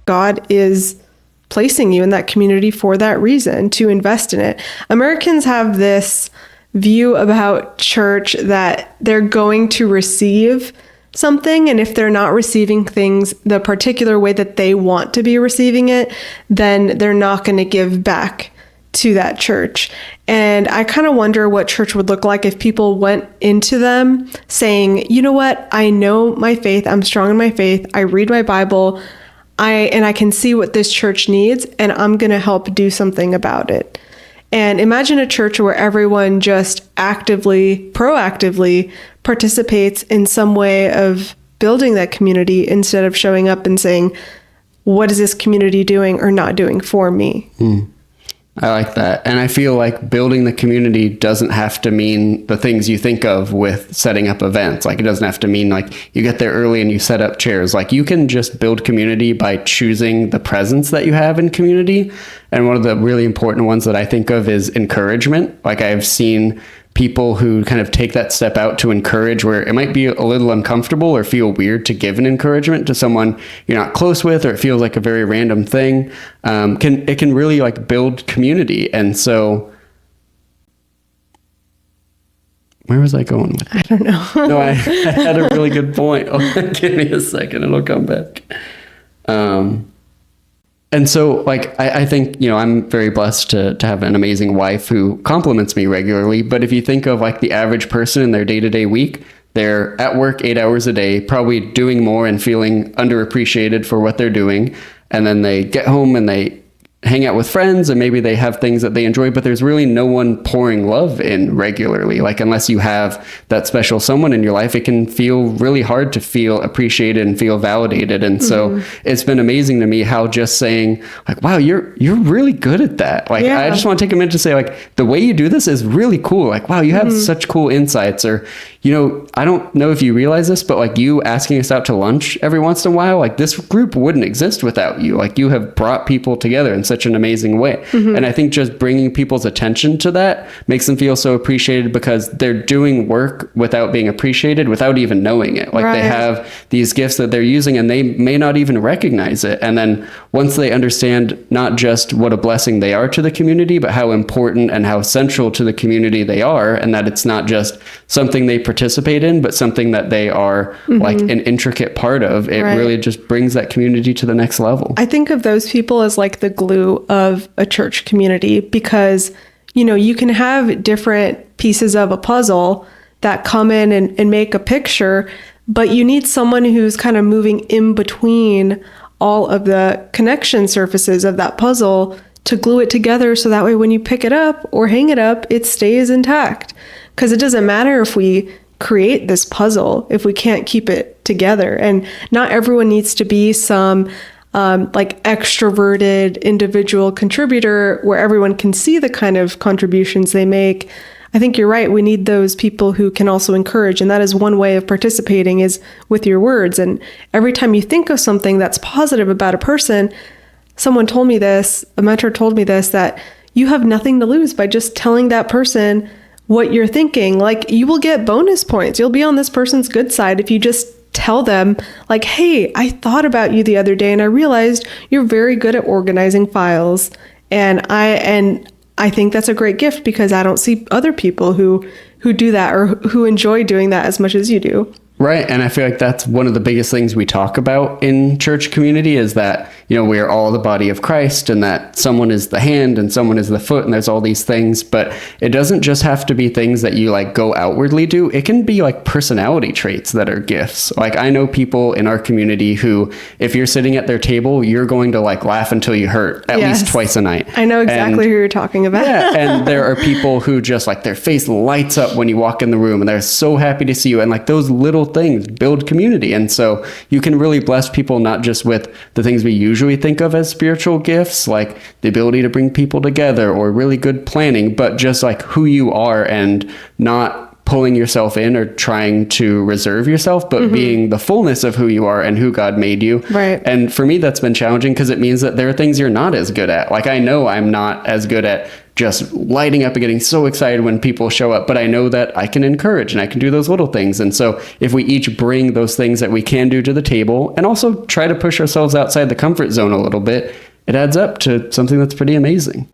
God is placing you in that community for that reason, to invest in it. Americans have this view about church that they're going to receive something, and if they're not receiving things the particular way that they want to be receiving it, then they're not going to give back to that church. And I kind of wonder what church would look like if people went into them saying, you know what, I know my faith, I'm strong in my faith, I read my Bible, I can see what this church needs, and I'm going to help do something about it. And imagine a church where everyone just proactively participates in some way of building that community instead of showing up and saying, what is this community doing or not doing for me? I like that. And I feel like building the community doesn't have to mean the things you think of with setting up events. Like, it doesn't have to mean like you get there early and you set up chairs. Like, you can just build community by choosing the presence that you have in community. And one of the really important ones that I think of is encouragement. Like, I've seen people who kind of take that step out to encourage, where it might be a little uncomfortable or feel weird to give an encouragement to someone you're not close with, or it feels like a very random thing. It can really like build community. And so, where was I going with that? I don't know. No, I had a really good point. Give me a second, it'll come back. And so, like, I think, I'm very blessed to have an amazing wife who compliments me regularly. But if you think of like the average person in their day-to-day week, they're at work 8 hours a day, probably doing more and feeling underappreciated for what they're doing. And then they get home and they hang out with friends, and maybe they have things that they enjoy, but there's really no one pouring love in regularly. Like, unless you have that special someone in your life, it can feel really hard to feel appreciated and feel validated. And so it's been amazing to me how just saying like, wow, you're really good at that. Like, I just want to take a minute to say like, the way you do this is really cool. Like, wow, you have such cool insights. Or, I don't know if you realize this, but like, you asking us out to lunch every once in a while, like, this group wouldn't exist without you. Like, you have brought people together in such an amazing way. And I think just bringing people's attention to that makes them feel so appreciated, because they're doing work without being appreciated, without even knowing it. Like, they have these gifts that they're using and they may not even recognize it. And then once they understand not just what a blessing they are to the community, but how important and how central to the community they are, and that it's not just something they participate in, but something that they are like an intricate part of, it really just brings that community to the next level. I think of those people as like the glue of a church community, because, you can have different pieces of a puzzle that come in and make a picture, but you need someone who's kind of moving in between all of the connection surfaces of that puzzle to glue it together, so that way when you pick it up or hang it up, it stays intact. Because it doesn't matter if we create this puzzle if we can't keep it together. And not everyone needs to be some like extroverted individual contributor where everyone can see the kind of contributions they make. I think you're right. We need those people who can also encourage. And that is one way of participating, is with your words. And every time you think of something that's positive about a person, someone told me this, a mentor told me this, that you have nothing to lose by just telling that person what you're thinking. Like, you will get bonus points. You'll be on this person's good side if you just tell them like, hey, I thought about you the other day and I realized you're very good at organizing files. And I think that's a great gift, because I don't see other people who do that or who enjoy doing that as much as you do. Right. And I feel like that's one of the biggest things we talk about in church community, is that, we are all the body of Christ, and that someone is the hand and someone is the foot, and there's all these things. But it doesn't just have to be things that you like go outwardly do. It can be like personality traits that are gifts. Like, I know people in our community who, if you're sitting at their table, you're going to like laugh until you hurt at least twice a night. I know exactly who you're talking about. Yeah. And there are people who just like their face lights up when you walk in the room and they're so happy to see you. And like, those little things build community. And so you can really bless people, not just with the things we usually think of as spiritual gifts, like the ability to bring people together or really good planning, but just like who you are, and not pulling yourself in or trying to reserve yourself, but being the fullness of who you are and who God made you. Right. And for me, that's been challenging because it means that there are things you're not as good at. Like, I know I'm not as good at just lighting up and getting so excited when people show up, but I know that I can encourage and I can do those little things. And so if we each bring those things that we can do to the table and also try to push ourselves outside the comfort zone a little bit, it adds up to something that's pretty amazing.